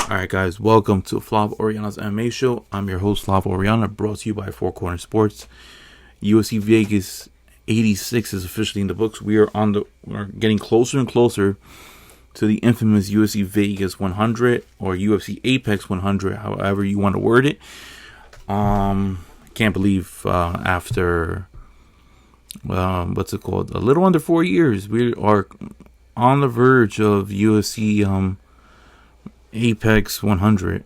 Alright guys, welcome to Flav Oriana's MMA show. I'm your host Flav Oriana, brought to you by Four Corner Sports. UFC Vegas 86 is officially in the books. We're getting closer and closer to the infamous UFC Vegas 100 or UFC Apex 100, however you want to word it. I can't believe after a little under 4 years, we are on the verge of UFC Apex 100.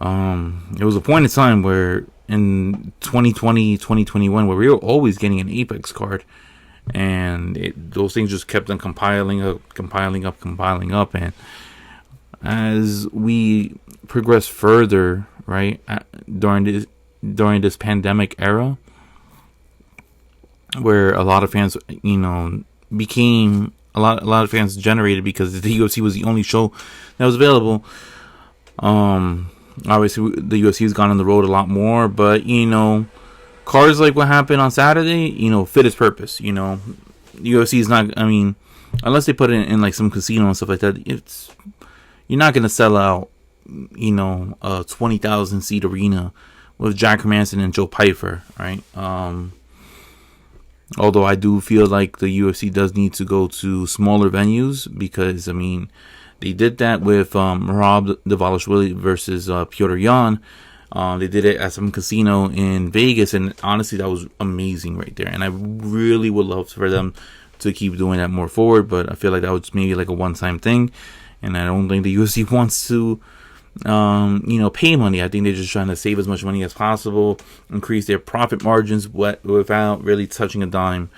There was a point in time where in 2020, 2021, where we were always getting an Apex card, and those things just kept on compiling up. And as we progress further, right, during this pandemic era, where a lot of fans, became a lot of fans generated because the UFC was the only show that was available. Obviously the UFC has gone on the road a lot more, but cards like what happened on Saturday, fit its purpose. The UFC is not, unless they put it in like some casino and stuff like that, you're not gonna sell out, a 20,000 seat arena with Jack Hermansson and Joe Pyfer, right? Although I do feel like the UFC does need to go to smaller venues, because they did that with Rob Dvalishvili versus Petr Yan. They did it at some casino in Vegas, and honestly, that was amazing right there. And I really would love for them to keep doing that more forward, but I feel like that was maybe like a one-time thing, and I don't think the UFC wants to pay money. I think they're just trying to save as much money as possible, increase their profit margins without really touching a dime,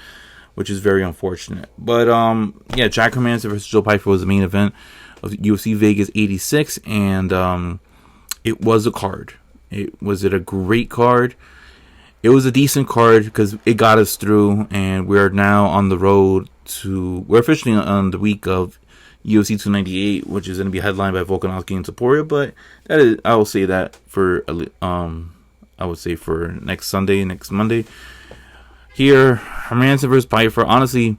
which is very unfortunate. But Jack Hermansson versus Joe Pyfer was the main event of UFC Vegas 86, and it was a card. Was it a great card? It was a decent card because it got us through, and we're now on the road we're officially on the week of UFC 298, which is going to be headlined by Volkanovski and Topuria. But I will say that for for next Monday. Here, Hermansson versus Pyfer. Honestly,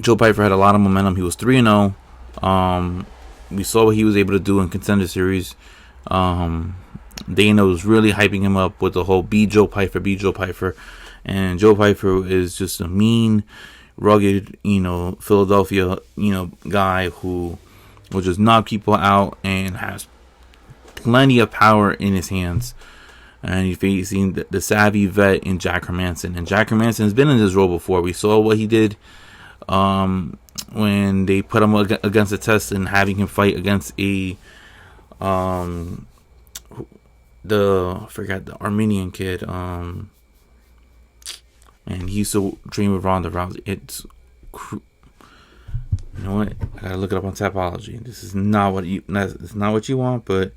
Joe Pyfer had a lot of momentum. He was 3-0. We saw what he was able to do in Contender Series. Dana was really hyping him up with the whole "Be Joe Pyfer," and Joe Pyfer is just a mean, rugged, Philadelphia, guy who will just knock people out and has plenty of power in his hands. And he's facing the savvy vet in Jack Hermansson. And Jack Hermansson has been in this role before. We saw what he did when they put him against a test and having him fight against the Armenian kid. And he used to dream of Ronda Rousey. You know what? I gotta look it up on Tapology. This is not what you want, but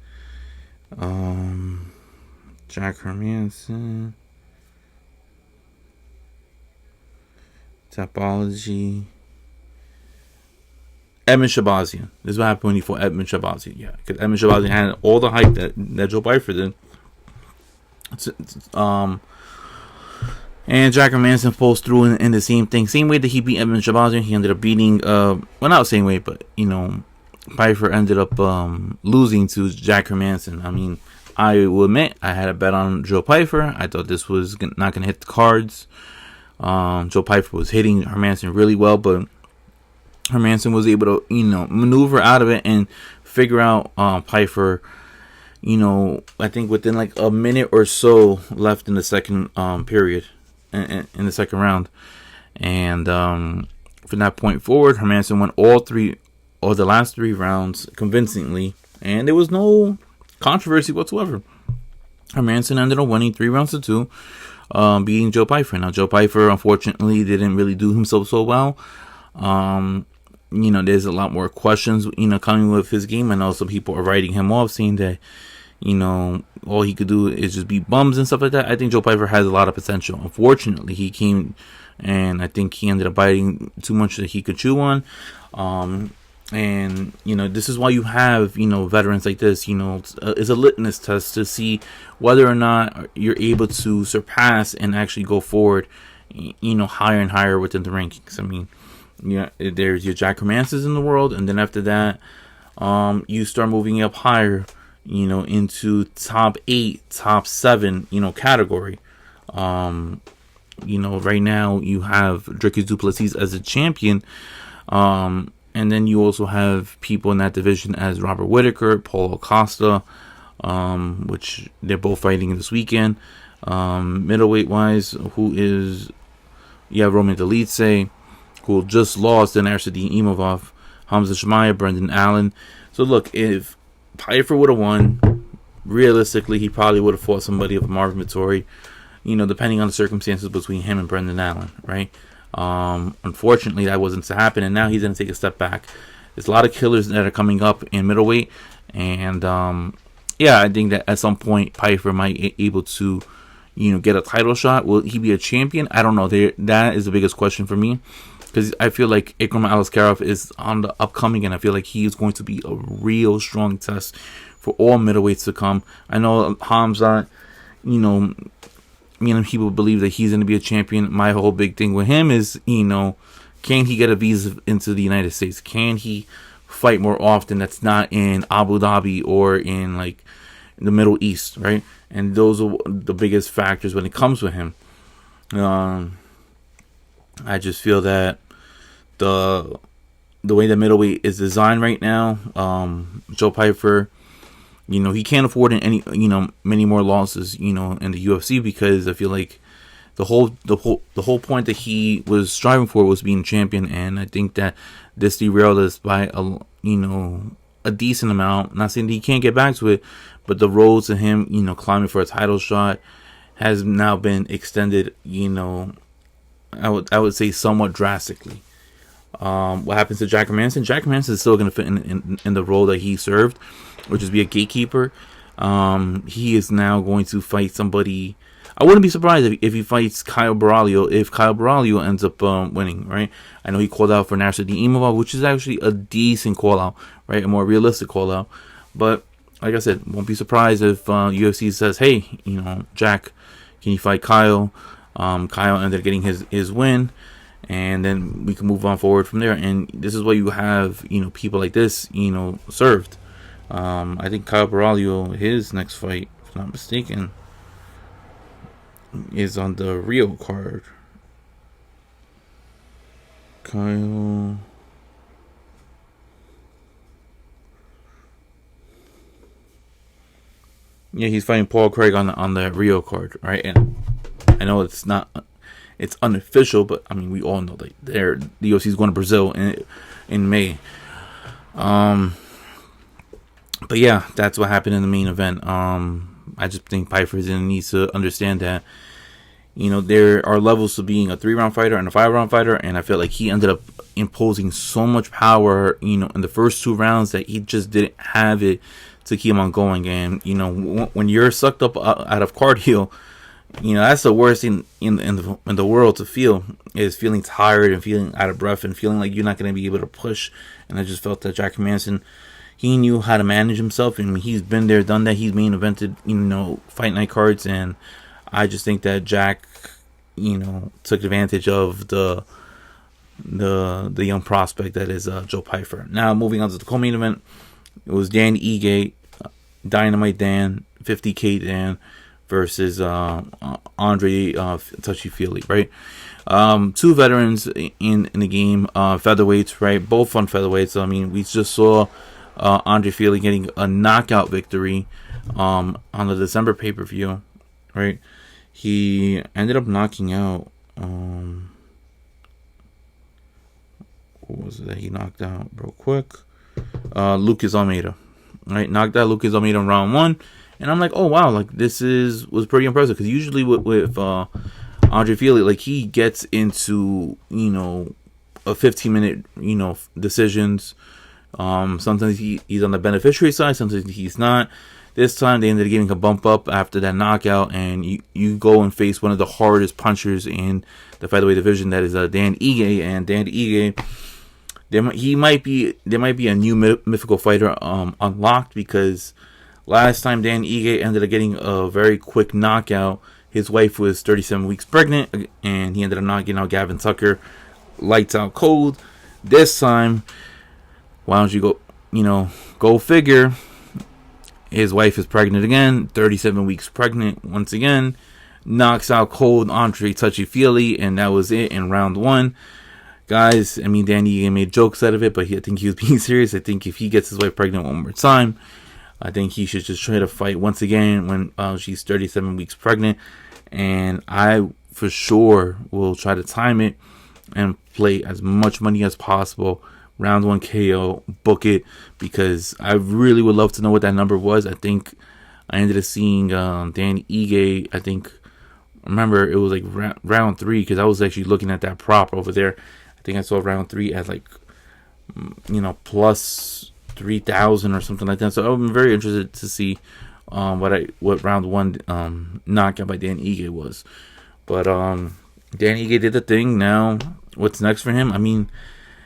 Jack Hermansson, Tapology, Edmund Shabazian. This is what happened when he fought Edmund Shabazian. Yeah, because Edmund Shabazian had all the hype that Joe Pyfer did. And Jack Hermansson pulls through in the same thing. Same way that he beat Edmund Shabazian, he ended up beating, not the same way, but, Pyfer ended up losing to Jack Hermansson. I will admit, I had a bet on Joe Pyfer. I thought this was not going to hit the cards. Joe Pyfer was hitting Hermansson really well, but Hermansson was able to, maneuver out of it and figure out Pyfer, I think within like a minute or so left in the second period. In the second round, and from that point forward, Hermansson won all the last 3 rounds convincingly, and there was no controversy whatsoever. Hermansson ended up winning 3 rounds to 2, beating Joe Pyfer. Now, Joe Pyfer unfortunately didn't really do himself so well. There's a lot more questions, coming with his game. I know some people are writing him off, saying that all he could do is just beat bums and stuff like that. I think Joe Pyfer has a lot of potential. Unfortunately, he came, and I think he ended up biting too much that he could chew on. And this is why you have veterans like this. It's a litmus test to see whether or not you're able to surpass and actually go forward, higher and higher within the rankings. There's your Jack Hermanssons in the world, and then after that, you start moving up higher, into top 8, top 7, category. Right now you have Dricus du Plessis as a champion. And then you also have people in that division as Robert Whittaker, Paulo Costa, which they're both fighting this weekend. Middleweight wise, Roman Dolidze, who just lost to Arseniy Imavov, Hamza Chimaev, Brendan Allen. So look, if Pyfer would have won, realistically, he probably would have fought somebody of Marvin Vettori, depending on the circumstances between him and Brendan Allen, right? Unfortunately, that wasn't to happen, and now he's going to take a step back. There's a lot of killers that are coming up in middleweight, and I think that at some point Pyfer might be able to, get a title shot. Will he be a champion? I don't know. That is the biggest question for me, because I feel like Ikram Aliskerov is on the upcoming, and I feel like he is going to be a real strong test for all middleweights to come. I know Hamza, many people believe that he's going to be a champion. My whole big thing with him is, can he get a visa into the United States? Can he fight more often that's not in Abu Dhabi or in like the Middle East, right? And those are the biggest factors when it comes with him. I just feel that the way that middleweight is designed right now, Joe Pyfer, he can't afford many more losses, in the UFC, because I feel like the whole point that he was striving for was being champion, and I think that this derailed us by a decent amount. Not saying that he can't get back to it, but the road to him, climbing for a title shot has now been extended, I would say somewhat drastically. What happens to Jack Hermansson? Jack Hermansson is still going to fit in the role that he served, which is be a gatekeeper. He is now going to fight somebody. I wouldn't be surprised if he fights Kyle Baraglio, if Kyle Baraglio ends up winning, right? I know he called out for Arseniy Imavov, which is actually a decent call out, right? A more realistic call out. But like I said, won't be surprised if UFC says, hey, Jack, can you fight Kyle? Kyle ended up getting his win, and then we can move on forward from there. And this is why you have, people like this, served. I think Kyle Baraglio, his next fight, if I'm not mistaken, is on the Rio card. Kyle. Yeah, he's fighting Paul Craig on the Rio card, right? And I know it's unofficial, but I mean we all know that the UFC is going to Brazil in May. But yeah, that's what happened in the main event. I just think Pyfer needs to understand that, there are levels to being a 3-round fighter and a 5-round fighter, and I feel like he ended up imposing so much power, in the first 2 rounds that he just didn't have it to keep on going. And when you're sucked up out of cardio, that's the worst thing in the world to feel, is feeling tired and feeling out of breath and feeling like you're not going to be able to push. And I just felt that Jack Hermansson, he knew how to manage himself, and he's been there, done that. He's main evented, fight night cards, and I just think that Jack, took advantage of the young prospect that is Joe Pyfer. Now moving on to the co-main event, it was Dan Ige, Dynamite Dan, 50K Dan versus Andre Touchy-Feely, right? 2 veterans in the game, featherweights, right? Both fun featherweights. I mean, we just saw Andre Feely getting a knockout victory on the December pay-per-view, right? He ended up knocking out who was it that he knocked out real quick? Lucas Almeida, right? Knocked out Lucas Almeida in round 1, and I'm like, oh wow, like this was pretty impressive, because usually with Andre Feely, like he gets into a 15-minute decisions. Sometimes he's on the beneficiary side, sometimes he's not. This time they ended up giving a bump up after that knockout, and you go and face one of the hardest punchers in the featherweight division, that is Dan Ige. And Dan Ige, there might be a new mythical fighter unlocked, because last time Dan Ige ended up getting a very quick knockout. His wife was 37 weeks pregnant, and he ended up knocking out Gavin Tucker, lights out cold. This time, why don't you go go figure. His wife is pregnant again, 37 weeks pregnant once again. Knocks out cold Andre touchy-feely, and that was it in round 1. Guys, I mean, Danny made jokes out of it, but I think he was being serious. I think if he gets his wife pregnant one more time, I think he should just try to fight once again when she's 37 weeks pregnant. And I, for sure, will try to time it and play as much money as possible. Round 1 KO, book it, because I really would love to know what that number was. I think I ended up seeing Danny Ige, I think, remember, it was like round 3, because I was actually looking at that prop over there. I think I saw round 3 at like, plus 3,000 or something like that. So I'm very interested to see what round 1 knockout by Dan Ige was. But Dan Ige did the thing. Now, what's next for him? I mean,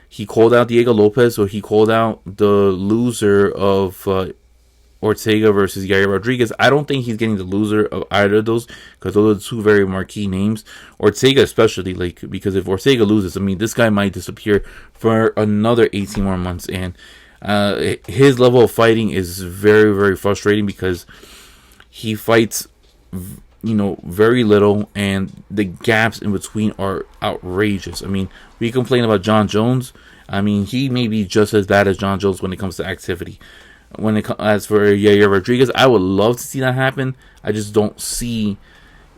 he called out Diego Lopez, or he called out the loser of Ortega versus Yair Rodriguez. I don't think he's getting the loser of either of those, because those are two very marquee names. Ortega especially, because if Ortega loses, I mean, this guy might disappear for another 18 more months. And his level of fighting is very, very frustrating, because he fights, very little, and the gaps in between are outrageous. I mean, we complain about John Jones. I mean, he may be just as bad as John Jones when it comes to activity. As for Yair Rodriguez, I would love to see that happen. I just don't see,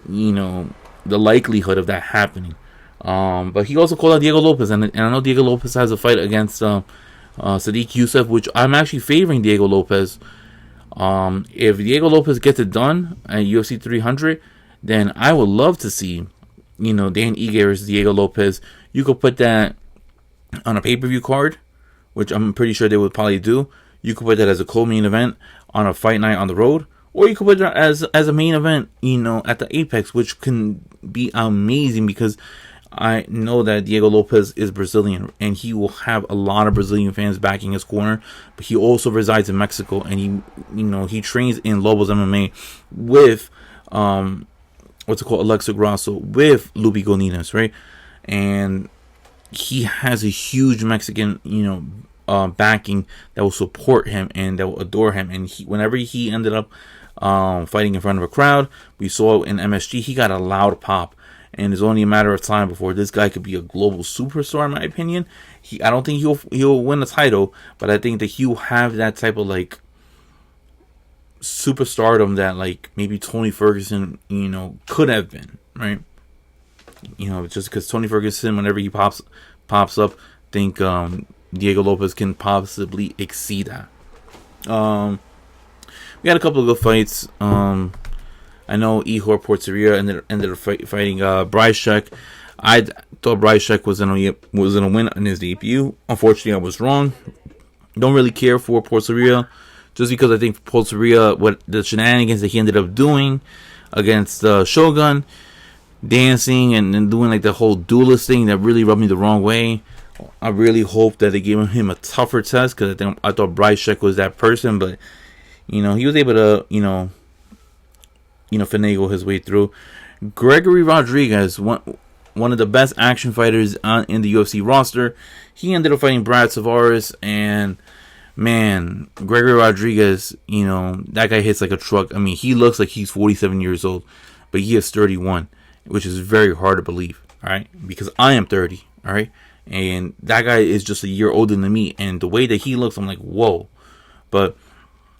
the likelihood of that happening. But he also called out Diego Lopez, and I know Diego Lopez has a fight against Sadiq Youssef, which I'm actually favoring Diego Lopez. If Diego Lopez gets it done at UFC 300, then I would love to see, Dan Ige versus Diego Lopez. You could put that on a pay-per-view card, which I'm pretty sure they would probably do. You could put that as a co-main event on a fight night on the road, or you could put that as a main event, at the Apex, which can be amazing, because I know that Diego Lopez is Brazilian, and he will have a lot of Brazilian fans backing his corner. But he also resides in Mexico, and he trains in Lobos MMA with Alexa Grasso, with Lupi Godinez, right? And he has a huge Mexican, backing that will support him and that will adore him. And whenever he ended up fighting in front of a crowd, we saw in MSG, he got a loud pop. And it's only a matter of time before this guy could be a global superstar, in my opinion. I don't think he'll win the title, but I think that he'll have that type of superstardom that maybe Tony Ferguson, could have been, right? Just because Tony Ferguson, whenever he pops up, think Diego Lopez can possibly exceed that. We had a couple of good fights. I know Ihor Porteria ended up fighting Bryshek. I thought Bryshek was gonna win in his debut. Unfortunately, I was wrong. Don't really care for Porteria, just because I think Porteria, what the shenanigans that he ended up doing against Shogun, dancing and doing the whole duelist thing, that really rubbed me the wrong way. I really hope that they gave him a tougher test, because I thought Bryshek was that person, but he was able to finagle his way through. Gregory Rodriguez, one of the best action fighters in the UFC roster, he ended up fighting Brad Tavares, and man, Gregory Rodriguez, that guy hits like a truck. I mean, he looks like he's 47 years old, but he is 31, which is very hard to believe, all right? Because I am 30, all right? And that guy is just a year older than me, and the way that he looks, I'm like, whoa. But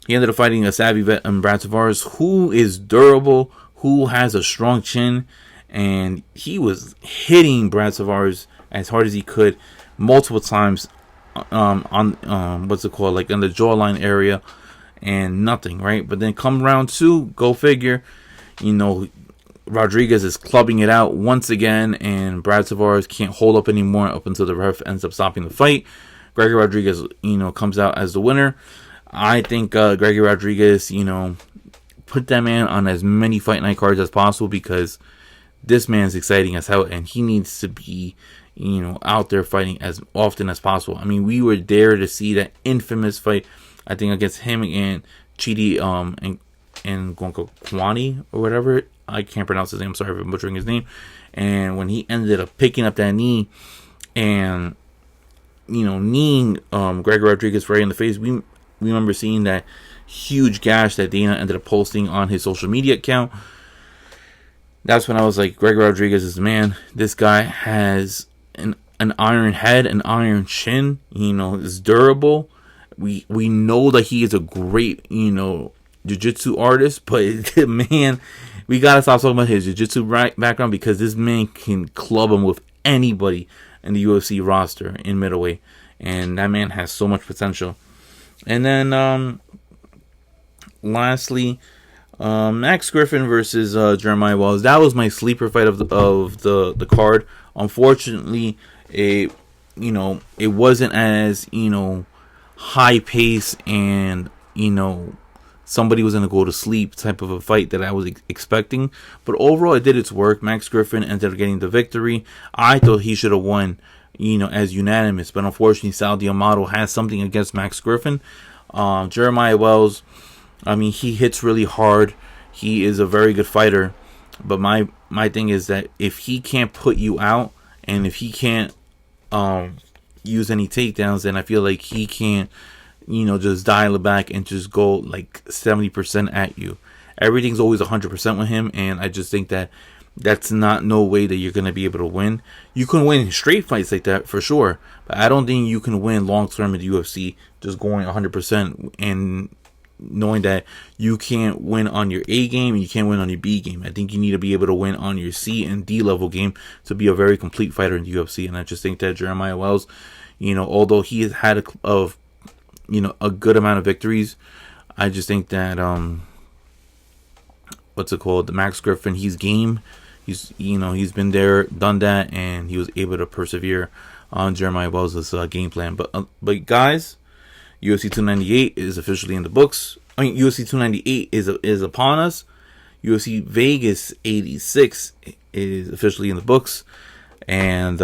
he ended up fighting a savvy vet, Brad Tavares, who is durable, who has a strong chin, and he was hitting Brad Tavares as hard as he could multiple times on in the jawline area, and nothing, right? But then come round 2, go figure, Rodriguez is clubbing it out once again, and Brad Tavares can't hold up anymore up until the ref ends up stopping the fight. Gregory Rodriguez, comes out as the winner. I think Gregory Rodriguez, put that man on as many fight night cards as possible, because this man's exciting as hell, and he needs to be, out there fighting as often as possible. I mean, we were there to see that infamous fight, I think, against him and Chidi and Gonkwani or whatever. I can't pronounce his name. I'm sorry for butchering his name. And when he ended up picking up that knee and kneeing Greg Rodriguez right in the face. We remember seeing that huge gash that Dana ended up posting on his social media account. That's when I was like, Greg Rodriguez is the man. This guy has an iron head, an iron chin. Is durable. We know that he is a great jiu-jitsu artist, but man, we gotta stop talking about his jiu-jitsu background, because this man can club him with anybody in the UFC roster in middleweight, and that man has so much potential. And then lastly, Max Griffin versus Jeremiah Wells. That was my sleeper fight of the card. Unfortunately, it wasn't as high pace and somebody was gonna go to sleep type of a fight that I was expecting. But overall, it did its work. Max Griffin ended up getting the victory. I thought he should have won, as unanimous, but unfortunately, Sal D'Amato has something against Max Griffin. Jeremiah Wells, he hits really hard. He is a very good fighter, but my thing is that if he can't put you out, and if he can't use any takedowns, then I feel like he can't just dial it back and just go like 70% at you. Everything's always 100% with him, and I just think that that's not no way that you're going to be able to win. You can win straight fights like that for sure, but I don't think you can win long term in the UFC just going 100% and knowing that you can't win on your A game and you can't win on your B game. I think you need to be able to win on your C and D level game to be a very complete fighter in the UFC. And I just think that Jeremiah Wells, although he has had a good amount of victories, I just think that the Max Griffin, he's game. He's been there, done that, and he was able to persevere on Jeremiah Wells' game plan. But guys, UFC 298 is officially in the books. UFC 298 is upon us. UFC Vegas 86 is officially in the books, and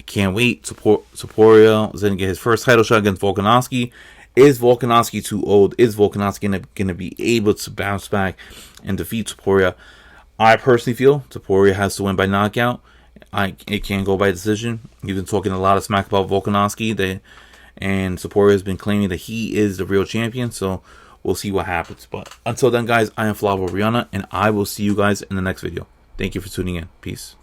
can't wait. Topuria is going to get his first title shot against Volkanovski. Is Volkanovski too old? Is Volkanovski going to be able to bounce back and defeat Topuria? I personally feel Topuria has to win by knockout. It can't go by decision. You've been talking a lot of smack about Volkanovski, and Topuria has been claiming that he is the real champion. So we'll see what happens. But until then, guys, I am Flavo Rihanna, and I will see you guys in the next video. Thank you for tuning in. Peace.